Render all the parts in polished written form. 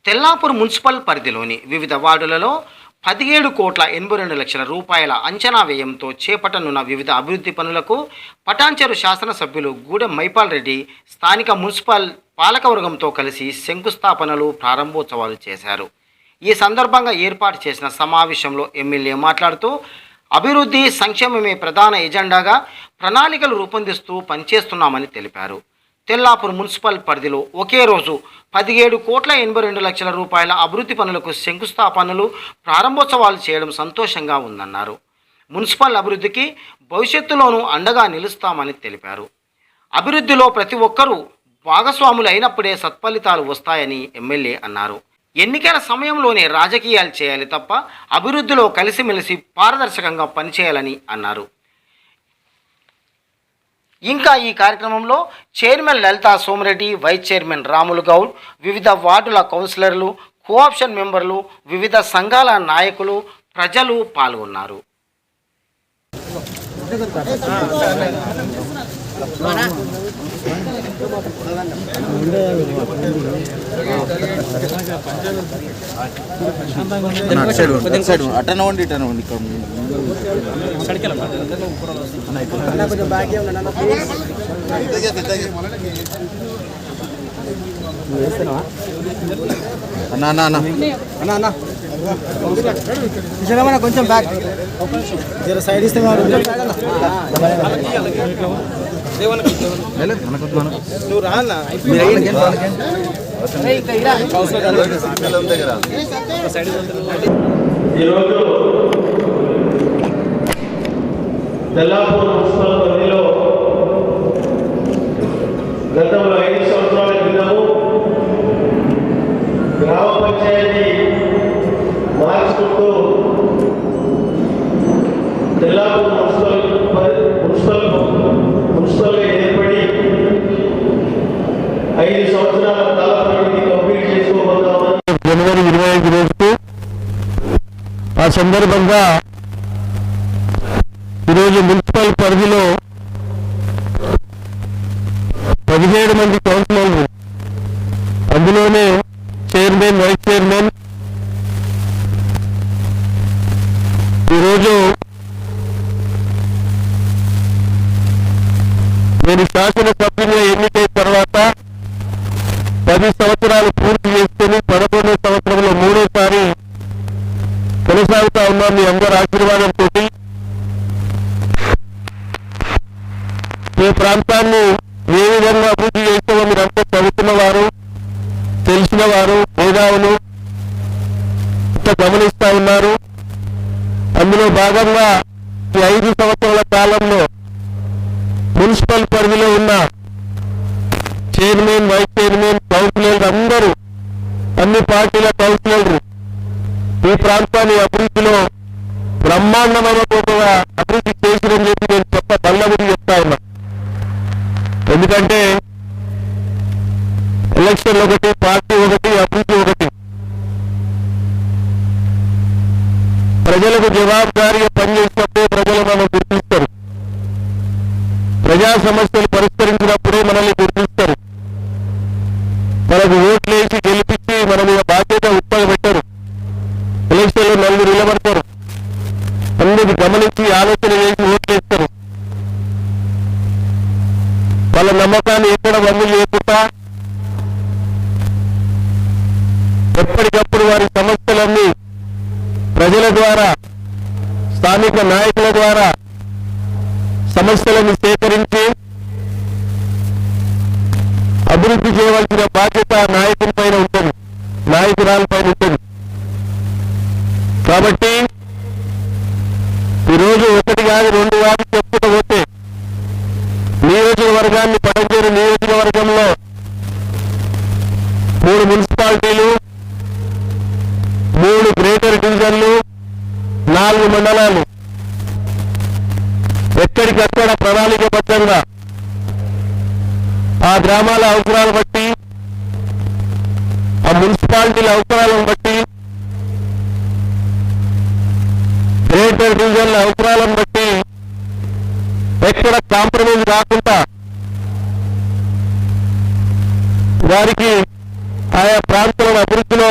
Tellapur municipal పరిధిలోని వివిధ వార్డులలో 17,82,00,000 రూపాయల అంచనా వ్యయంతో చేపట్టనున్న వివిధ అభివృద్ధి పనులకు పటాన్చెరు శాసనసభ్యులు గూడెం మైపాల్ రెడ్డి స్థానిక మున్సిపల్ పాలకవర్గంతో కలిసి శంకుస్థాపనలు ప్రారంభోత్సవాలు చేశారు. ఈ సందర్భంగా ఏర్పాటు చేసిన సమావేశంలో ఎమ్మెల్యే మాట్లాడుతూ అభివృద్ధి సంక్షేమమే ప్రధాన ఎజెండాగా ప్రణాళికలు రూపొందిస్తూ పనిచేస్తున్నామని తెలిపారు. తెల్లాపూర్ మున్సిపల్ పరిధిలో ఒకే రోజు 17,82,00,000 రూపాయల అభివృద్ధి పనులకు శంకుస్థాపనలు ప్రారంభోత్సవాలు చేయడం సంతోషంగా ఉందన్నారు. మున్సిపల్ అభివృద్ధికి భవిష్యత్తులోనూ అండగా నిలుస్తామని తెలిపారు. అభివృద్ధిలో ప్రతి ఒక్కరూ భాగస్వాములు అయినప్పుడే సత్ఫలితాలు వస్తాయని ఎమ్మెల్యే అన్నారు. ఎన్నికల సమయంలోనే రాజకీయాలు చేయాలి తప్ప అభివృద్ధిలో కలిసిమెలిసి పారదర్శకంగా పనిచేయాలని అన్నారు. ఇంకా ఈ కార్యక్రమంలో chairman Lalitha Somireddy, vice chairman Ramulu Goud, వివిధ వార్డుల కౌన్సిలర్లు, కోఆప్షన్ మెంబర్లు, వివిధ సంఘాల నాయకులు, ప్రజలు పాల్గొన్నారు. కొంచెం బ్యాక్ సైడ్ ఇస్తే నువ్వు రానా ఈరోజు తెల్లాపూర్ మున్సిపల్ పరిధిలో గతంలో 5 సంవత్సరాల క్రితము గ్రామ పంచాయతీ మార్చుకుంటూ తెల్లాపూర్ మున్సిపల్ ఏర్పడి 5 సంవత్సరాల కాల పరిమితి కంప్లీట్ చేసుకోబోతామని జనవరి 25 రోజుకు ఆ సందర్భంగా ఈరోజు మున్సిపల్ పరిధిలో 17 మంది కౌన్సిలర్లు, అందులోనే చైర్మన్, వైస్ చైర్మన్ ఈరోజు నేను శాసనసభ్యులుగా ఎన్నికైన తర్వాత 10 సంవత్సరాలు పూర్తి చేసుకుని 11వ సంవత్సరంలో 3వసారి కొనసాగుతా ఉన్నాం. మీ అందరి ఆశీర్వాదంతో ఈ ప్రాంతాన్ని ఏ విధంగా అభివృద్ధి చేస్తామో మీరంతా చదువుతున్న వారు, తెలిసిన వారు, మేధావులు ఇంత గమనిస్తా ఉన్నారు. అందులో భాగంగా ఈ 5 సంవత్సరాల కాలంలో మున్సిపల్ పరిధిలో ఉన్న చైర్మన్, వైస్ చైర్మన్, కౌన్సిలర్లు అందరూ, అన్ని పార్టీల కౌన్సిలర్లు ఈ ప్రాంతాన్ని అభివృద్ధిలో బ్రహ్మాండమైన అభివృద్ధి చేసిరని చెప్పి నేను బల్లగుడి చెప్తా ఉన్నా. ఎందుకంటే ఎలక్షన్లు ఒకటి, పార్టీ ఒకటి, అభివృద్ధి ఒకటి. ప్రజలకు జవాబుదారీగా పనిచేసినప్పుడే ప్రజలు మనం గుర్తిస్తారు. ప్రజా సమస్యలు పరిష్కరించినప్పుడే మనల్ని గుర్తిస్తారు. మనకు ఓట్లేసి గెలిపించి మన మీద బాధ్యత ఉత్తరపెట్టారు. ఎలక్షన్లో నలుగురు నిలబడతారు, అందరికి గమనించి ఆలోచన చేసి ఓట్లేస్తారు. వాళ్ళ నమ్మకాన్ని ఎక్కడ వమ్ము చేయకుండా ఎప్పటికప్పుడు వారి సమస్యలన్నీ ప్రజల ద్వారా, స్థానిక నాయకుల ద్వారా సమస్యలను సేకరించి అభివృద్ధి చేయవలసిన బాధ్యత నాయకుని పైన ఉంటుంది, నాయకురాల పైన ఉంటుంది. కాబట్టి ఈరోజు 1 కాదు 2 కాదు చెప్పుకుంటూ పోతే నియోజకవర్గాన్ని, పటంచేరు నియోజకవర్గంలో 3 మున్సిపాలిటీలు, 3 గ్రేటర్ డివిజన్లు, 4 మండలాలు ఎక్కడికక్కడ ప్రణాళికబద్ధంగా ఆ గ్రామాల అవసరాలు బట్టి, ఆ మున్సిపాలిటీల అవసరాలను బట్టి, గ్రేటర్ డివిజన్ల అవసరాలను బట్టి ఎక్కడ కాంప్రమైజ్ కాకుండా వారికి ఆయా ప్రాంతాల అభివృద్ధిలో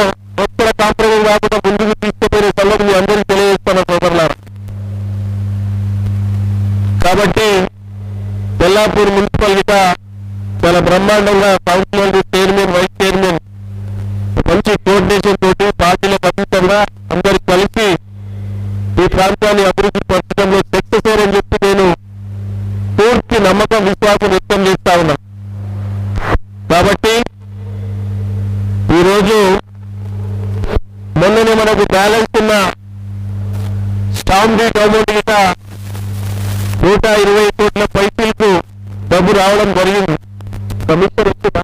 సాంప్రదాయం కాకుండా ముందుకు తీసుకుపోయిన సంగతి మీ అందరికీ తెలియజేస్తున్న సోదరులారా. కాబట్టి కొల్లాపూర్ మున్సిపాలిటీగా చాలా బ్రహ్మాండంగా కౌన్సిలర్, చైర్మన్, వైస్ చైర్మన్ మంచి కోఆర్డినేషన్ తోటి పార్టీలకు అతీతంగా అందరూ కలిసి ఈ ప్రాంతాన్ని అభివృద్ధి పరచడంలో సక్సెస్ అని చెప్పి నేను పూర్తి నమ్మకం, విశ్వాసం వ్యక్తం చేస్తా ఉన్నా. కాబట్టి ఈరోజు మొన్ననే మనకు బ్యాలెన్స్ ఉన్న స్టాంప్ డ్యూటీ అమౌంట్ గిట 120 కోట్ల పైసలకు డబ్బు రావడం జరిగింది. కమిషన్ వస్తుందా?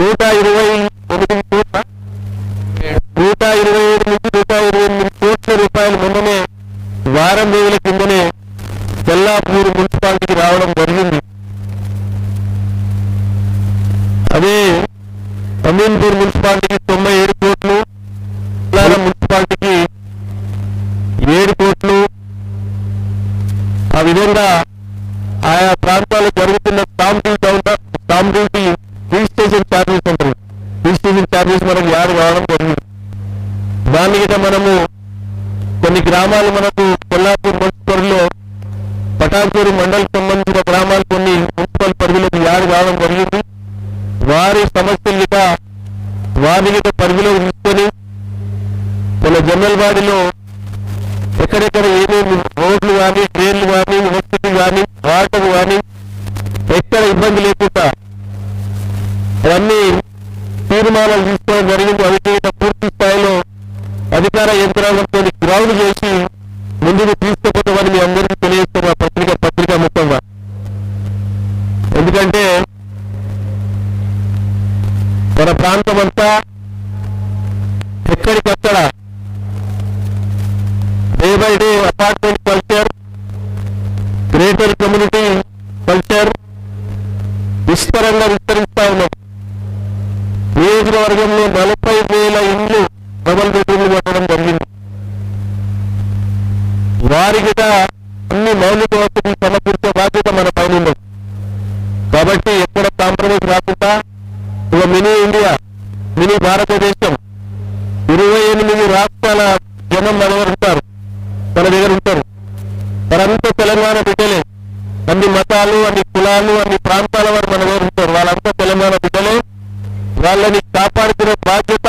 128 కోట్ల 127 నుంచి 128 కోట్ల రూపాయలు మొన్ననే వారం రోజుల కిందనే కొల్లాపూర్ మున్సిపాలిటీకి రావడం జరిగింది. అదే అమీన్పూర్ మున్సిపాలిటీకి 97 కోట్లు, కొల్లారం మున్సిపాలిటీకి 7 కోట్లు. ఆ విధంగా ఆయా ప్రాంతాల్లో జరుగుతున్న స్టాంప్ డ్యూటీ రిజిస్ట్రేషన్ ఛార్జెస్ అంటారు. రిజిస్ట్రేషన్ ఛార్జెస్ మనకు యాడ్ కావడం జరిగింది. దాని మీద మనము కొన్ని గ్రామాలు మనకు కొల్లాపూర్ మున్సిపల్లో పటాన్చేరు మండలికి సంబంధించిన గ్రామాలు కొన్ని మున్సిపల్ పరిధిలోకి యాడ్ కావడం జరిగింది. వారి సమస్యలు వారి పరిధిలోకి తీసుకొని మన జనరల్ బాడీలో ఎక్కడెక్కడ ఏమేమి రోడ్లు కానీ, ట్రైన్లు కానీ, యూనివర్సిటీ కానీ, వాటర్ కానీ ఎక్కడ ఇబ్బంది లేకుండా అవన్నీ తీర్మానాలు తీసుకోవడం జరిగింది. అవి పూర్తి స్థాయిలో అధికార యంత్రాంగంతో గ్రౌండ్ చేసి ముందుకు తీసుకుపోతామని మీ అందరికీ తెలియజేస్తున్న పత్రిక ముఖ్యంగా. ఎందుకంటే మన ప్రాంతం అంతా ఎక్కడికక్కడ day by day apartment culture, greater community culture విస్తరంగా విస్తరిస్తా ఉన్నాం. నియోజకవర్గంలో 40,000 ఇండ్లు డబల్ బెడ్రూమ్లు కట్టడం జరిగింది. వారికి అన్ని మౌలిక వసతులు సమకూర్చే బాధ్యత మన పైన ఉంది. కాబట్టి ఎక్కడ కాంప్రమైజ్ రాకుండా ఒక మినీ ఇండియా, మినీ భారతదేశం 28 రాష్ట్రాల జనం మన దగ్గర ఉంటారు. వారంతా తెలంగాణ బిడ్డలే. అన్ని మతాలు, అన్ని కులాలు, అన్ని ప్రాంతాల వారు మన దగ్గర ఉంటారు. వాళ్ళంతా తెలంగాణ బిడ్డలే. వాళ్ళని కాపాడుకునే బాధ్యత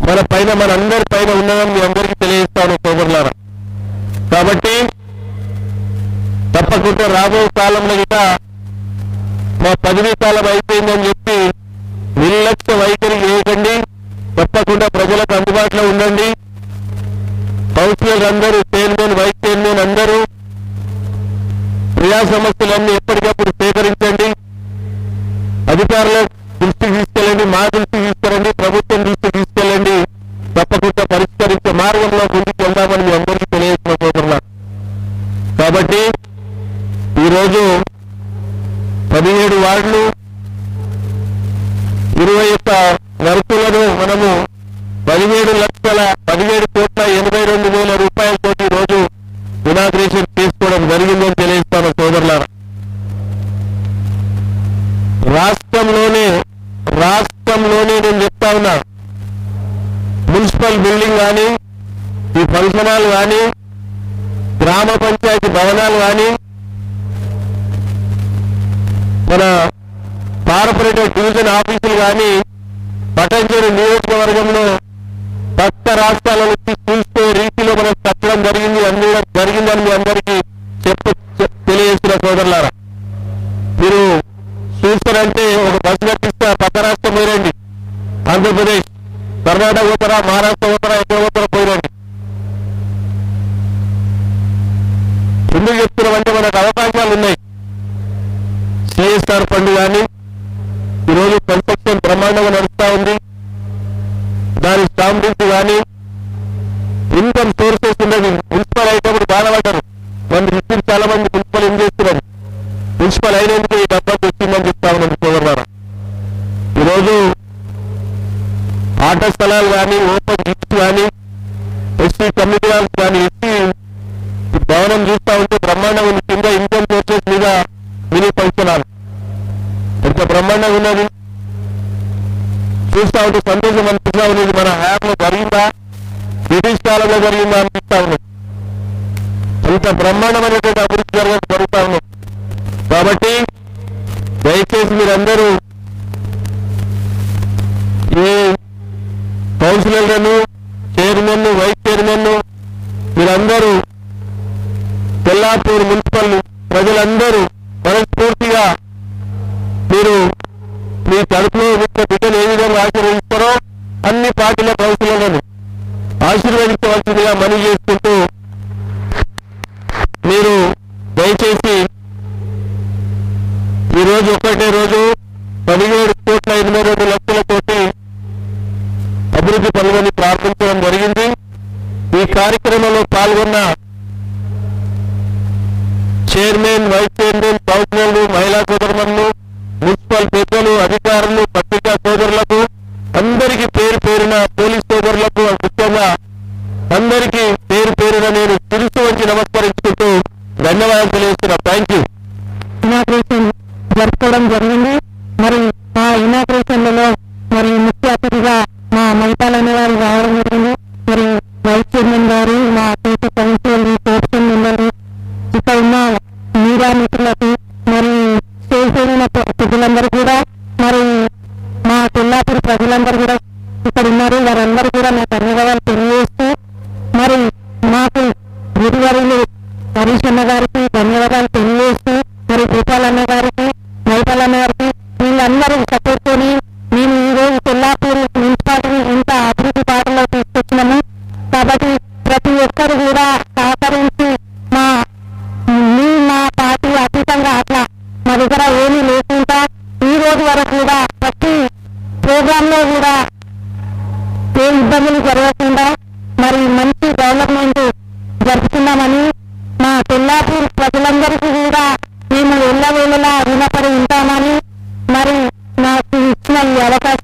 మన పైన, మనందరి పైన ఉన్నదని మీ అందరికీ తెలియజేస్తాను సోదరులారా. కాబట్టి తప్పకుండా రాబో కాలంలో మా పదవీ కాలం అయిపోయిందని చెప్పి నిర్లక్ష్య వైఖరి చేయకండి. తప్పకుండా ప్రజలకు అందుబాటులో ఉండండి. కౌన్సిలర్ అందరూ, చైర్మన్, వైస్ చైర్మన్ అందరూ ప్రజా సమస్యలన్నీ ఎప్పటికప్పుడు సేకరించండి. అధికారుల దృష్టికి తీసుకెళ్ళండి, మా దృష్టికి తీసుకెళ్ళండి, ప్రభుత్వం దృష్టికి తీసుకెళ్ళండి. తప్పకుండా పరిష్కరించే మార్గంలో ముందుకు వెళ్దామని మీ అందరికీ తెలియజేస్తున్నారు. కాబట్టి ఈరోజు 17 వార్డులు, 21 వర్కులను మనము 17,82,82,000 రూపాయలతోటి ఈరోజు ఇనాగ్రేషన్ చేసుకోవడం జరిగిందని తెలియజేస్తాను సోదరులారా. రాష్ట్రంలోనే నేను చెప్తా ఉన్నా, మున్సిపల్ బిల్డింగ్ కానీ, ఈ ఫంక్షన్ హాల్ కానీ, గ్రామ పంచాయతీ భవనాలు కానీ, మన కార్పొరేటర్ డివిజన్ ఆఫీసులు కానీ పటాన్చేరు నియోజకవర్గంలో పక్క రాష్ట్రాల నుంచి చూస్తే రీతిలో మనం కట్టడం జరిగిందని మీ అందరికీ తెలియజేస్తున్న సోదరులారా. మీరు చూస్తారంటే ఒక బస్సు కట్టిస్తే పక్క రాష్ట్రం పోయిరండి, ఆంధ్రప్రదేశ్, కర్ణాటక పోతారా, మహారాష్ట్ర పోతారా, ఎక్కడ పోతారా పోయిరండి. ఎందుకు చెప్తున్నామంటే మనకు అవకాశాలు ఉన్నాయి. సిఎస్ఆర్ ఫండ్ కానీ ఈరోజు కన్స్ట్రక్షన్ బ్రహ్మాండంగా నడుస్తా ఉంది. దాని స్టాంప్ డ్యూటీ కానీ, ఇన్కమ్ సోర్సెస్ ఉన్నది. మున్సిపల్ అయినప్పుడు బాధపడ్డారు, మన రిసీవ్ చాలా మంది మున్సిపల్ ఏం చేస్తున్నారు, మున్సిపల్ అయినందుకు ఈ డబ్బా వచ్చిందని చెప్తా ఉన్నాను సోదరులారా. ఈరోజు ఆట స్థలాలు కానీ, ఓపెన్ జిమ్స్ కానీ, ఎస్సీ కమ్యూనిటీ హాల్స్ కానీ, ఎస్సీ భవనం చూస్తా ఉంటే బ్రహ్మాండంగా కింద ఇన్కమ్ సోర్సెస్ మీద సంతోషం అనిపిస్తా ఉన్నది. మన హయాంలో జరిగిందా, బ్రిటిష్ కాలంలో జరిగిందా అనిపిస్తా ఉన్నది. అంత బ్రహ్మాండమైనటువంటి అభివృద్ధి జరుగుతా ఉన్నది. కాబట్టి దయచేసి మీరందరూ ఈ కౌన్సిలర్లను, చైర్మన్, వైస్ చైర్మన్ మీరందరూ తెల్లాపూర్ మున్సిపల్ ప్రజలందరూ మనస్ఫూర్తిగా మీరు మీ తరఫులో ఉన్న బిడ్డలు ఏ విధంగా ఆశీర్వదిస్తారో అన్ని పార్టీల కౌన్సిలర్లను ఆశీర్వదించవలసిందిగా మనవి చేసుకుంటూ మీరు దయచేసి ఈరోజు ఒక్కటే రోజు 17,52,00,000 అభివృద్ధి పనులను ప్రారంభించడం జరిగింది. ఈ కార్యక్రమంలో పాల్గొన్న చైర్మన్, వైస్ చైర్మన్, కౌన్సిలర్లు, మహిళా సోదరులు, మున్సిపల్ పెద్దలు, అధికారులు, పత్రికా సోదరులకు అందరికీ పేరు పేరున, పోలీస్ సోదరులకు ముఖ్యంగా అందరికీ పేరు పేరున నేను శిరస్సు వంచి నమస్కరించుకుంటూ ధన్యవాదాలు తెలియజేస్తున్నా. Thank you. ఇనాగ్రేషన్ జరుపుకోవడం జరిగింది. మరి ఆ ఇనాగ్రేషన్లలో మరి ముఖ్య అతిథిగా మా మైపాల్ అనే వారు రావడం జరిగింది. మరి వైస్ చైర్మన్ గారు, మా దేశ కౌన్సిలర్, కోర్షన్ మెంబర్లు, ఇక్కడ ఉన్న మీడియా మిత్రులకు, మరి స్టేజ్ పైన ఉన్న ప్రజలందరూ కూడా, మరి మా తెల్లాపూర్ ప్రజలందరూ కూడా ఇక్కడ ఉన్నారు. వారందరూ కూడా నా ధన్యవాదాలు తెలియజేస్తూ, మరి మాకు గురువారులు హరీష్ అన్న గారికి ధన్యవాదాలు తెలియజేస్తూ, మరి గోపాల్ అన్న గారికి, మైపాల్ అన్న గారికి, వీళ్ళందరూ సపోర్ట్ తోని మేము ఈ రోజు తెల్లాపూర్ మున్సిపాలిటీ ఇంత అభివృద్ధి బాటలో తీసుకొచ్చినాము. కాబట్టి ప్రతి ఒక్కరు కూడా సహకరించి మా పార్టీ అతీతంగా అట్లా మా దగ్గర ఏమీ లేకుండా ఈ రోజు వరకు కూడా ప్రతి ప్రోగ్రామ్ లో కూడా ఏ ఇబ్బందులు జరగకుండా మరి మంచి డెవలప్మెంట్ జరుపుతున్నామని మా తెల్లాపూర్ ప్రజలందరికీ కూడా మేము ఎల్లవేళలా రుణపడి ఉంటామని మరి నాకు ఇచ్చిన ఈ అవకాశం